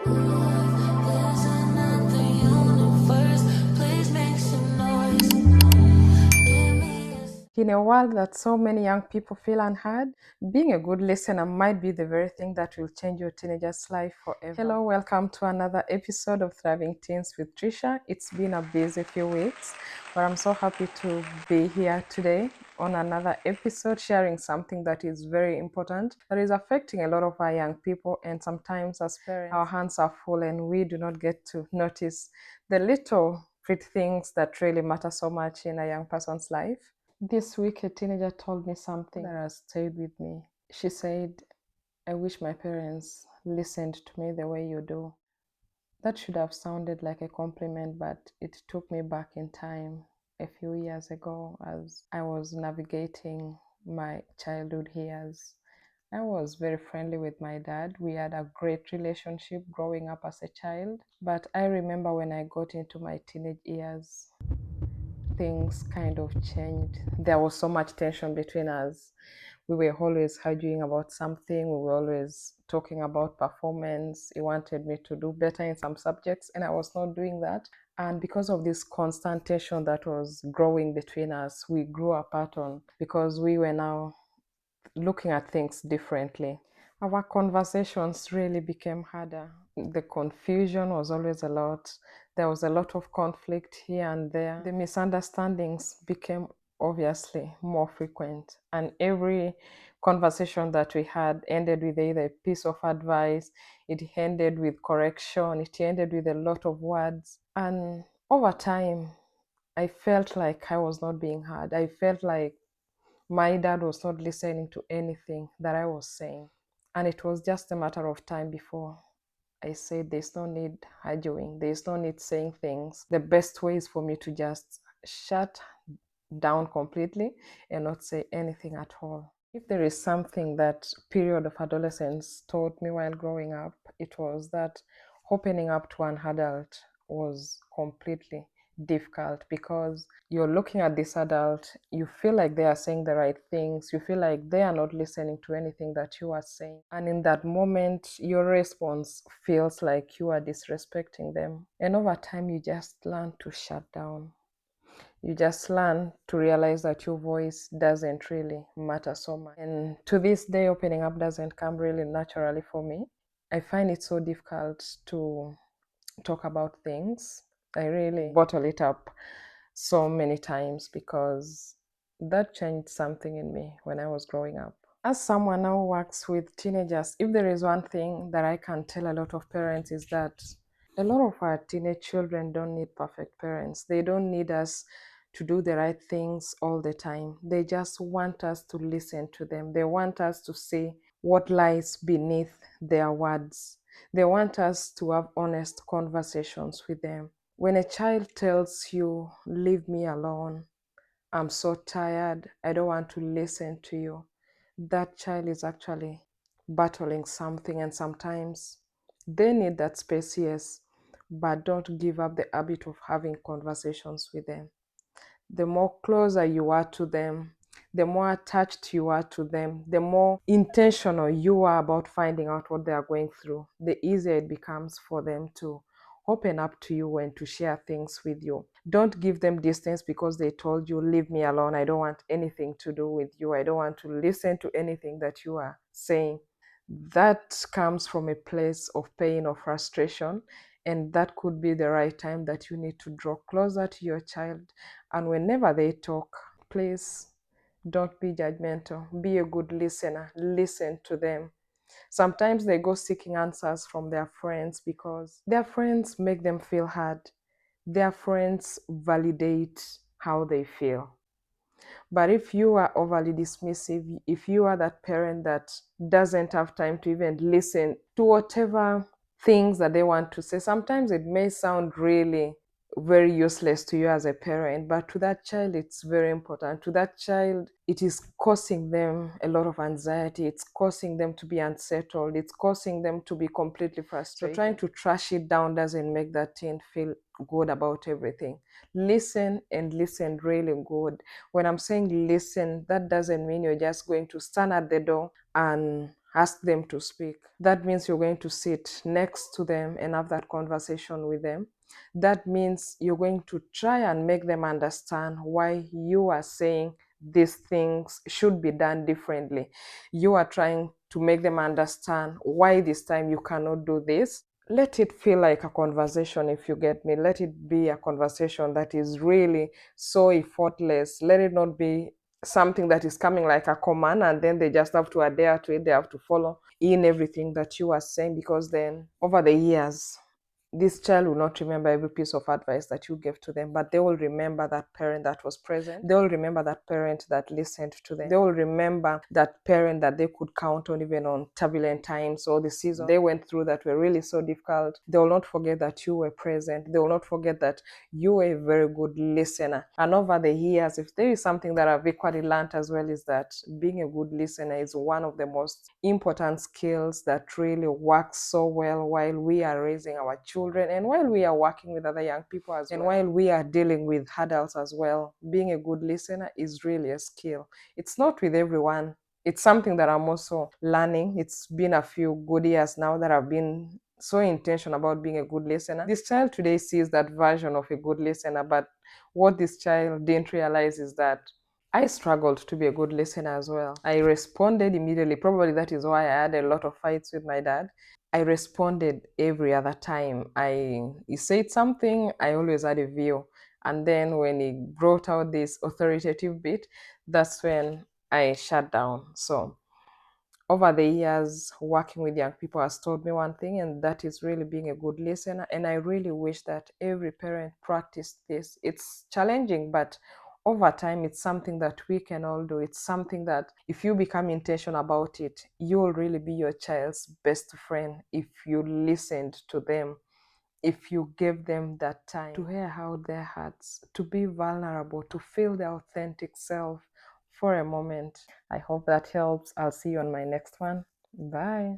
There's another universe. Please make some noise. Give me a In a world that so many young people feel unheard, being a good listener might be the very thing that will change your teenager's life forever. Hello, welcome to another episode of Thriving Teens with Trisha. It's been a busy few weeks, but I'm so happy to be here today on another episode sharing something that is very important, that is affecting a lot of our young people. And sometimes as parents, our hands are full and we do not get to notice the little pretty things that really matter so much in a young person's life. This week, a teenager told me something that has stayed with me. She said, I wish my parents listened to me the way you do. That should have sounded like a compliment, but it took me back in time a few years ago as I was navigating my childhood years. I was very friendly with my dad. We had a great relationship growing up as a child. But I remember when I got into my teenage years, things kind of changed. There was so much tension between us. We were always arguing about something. We were always talking about performance. He wanted me to do better in some subjects, and I was not doing that. And because of this constant tension that was growing between us, we grew apart on because we were now looking at things differently. Our conversations really became harder. The confusion was always a lot. There was a lot of conflict here and there. The misunderstandings became obviously more frequent. And every conversation that we had ended with either a piece of advice, it ended with correction, it ended with a lot of words. And over time, I felt like I was not being heard. I felt like my dad was not listening to anything that I was saying. And it was just a matter of time before I said, there's no need arguing, there's no need saying things. The best way is for me to just shut down completely and not say anything at all. If there is something that period of adolescence taught me while growing up, it was that opening up to an adult was completely difficult because you're looking at this adult, you feel like they are saying the right things, you feel like they are not listening to anything that you are saying. And in that moment, your response feels like you are disrespecting them. And over time, you just learn to shut down. You just learn to realize that your voice doesn't really matter so much. And to this day, opening up doesn't come really naturally for me. I find it so difficult to talk about things. I really bottle it up so many times because that changed something in me when I was growing up. As someone now who works with teenagers, if there is one thing that I can tell a lot of parents is that a lot of our teenage children don't need perfect parents. They don't need us to do the right things all the time. They just want us to listen to them. They want us to see what lies beneath their words. They want us to have honest conversations with them. When a child tells you, leave me alone, I'm so tired, I don't want to listen to you, that child is actually battling something, and sometimes they need that space, yes, but don't give up the habit of having conversations with them. The more closer you are to them, the more attached you are to them, the more intentional you are about finding out what they are going through, the easier it becomes for them to open up to you and to share things with you. Don't give them distance because they told you, leave me alone, I don't want anything to do with you, I don't want to listen to anything that you are saying. That comes from a place of pain or frustration, and that could be the right time that you need to draw closer to your child. And whenever they talk, please don't be judgmental. Be a good listener. Listen to them. Sometimes they go seeking answers from their friends because their friends make them feel heard. Their friends validate how they feel. But if you are overly dismissive, if you are that parent that doesn't have time to even listen to whatever things that they want to say, sometimes it may sound really very useless to you as a parent, but to that child, it's very important. To that child, it is causing them a lot of anxiety. It's causing them to be unsettled. It's causing them to be completely frustrated. So trying to trash it down doesn't make that teen feel good about everything. Listen, and listen really good. When I'm saying listen, that doesn't mean you're just going to stand at the door and ask them to speak. That means you're going to sit next to them and have that conversation with them. That means you're going to try and make them understand why you are saying these things should be done differently. You are trying to make them understand why this time you cannot do this. Let it feel like a conversation, if you get me. Let it be a conversation that is really so effortless. Let it not be something that is coming like a command and then they just have to adhere to it. They have to follow in everything that you are saying, because then over the years, this child will not remember every piece of advice that you gave to them, but they will remember that parent that was present. They will remember that parent that listened to them. They will remember that parent that they could count on even on turbulent times or the seasons they went through that were really so difficult. They will not forget that you were present. They will not forget that you were a very good listener. And over the years, if there is something that I've equally learned as well, is that being a good listener is one of the most important skills that really works so well while we are raising our children and while we are working with other young people as well, and while we are dealing with adults as well. Being a good listener is really a skill. It's not with everyone. It's something that I'm also learning. It's been a few good years now that I've been so intentional about being a good listener. This child today sees that version of a good listener, but what this child didn't realize is that I struggled to be a good listener as well. I responded immediately. Probably that is why I had a lot of fights with my dad. I responded every other time. He said something, I always had a view. And then when he brought out this authoritative bit, that's when I shut down. So over the years, working with young people has taught me one thing, and that is really being a good listener. And I really wish that every parent practiced this. It's challenging, but over time, it's something that we can all do. It's something that if you become intentional about it, you'll really be your child's best friend if you listened to them, if you give them that time to hear out their hearts, to be vulnerable, to feel their authentic self for a moment. I hope that helps. I'll see you on my next one. Bye.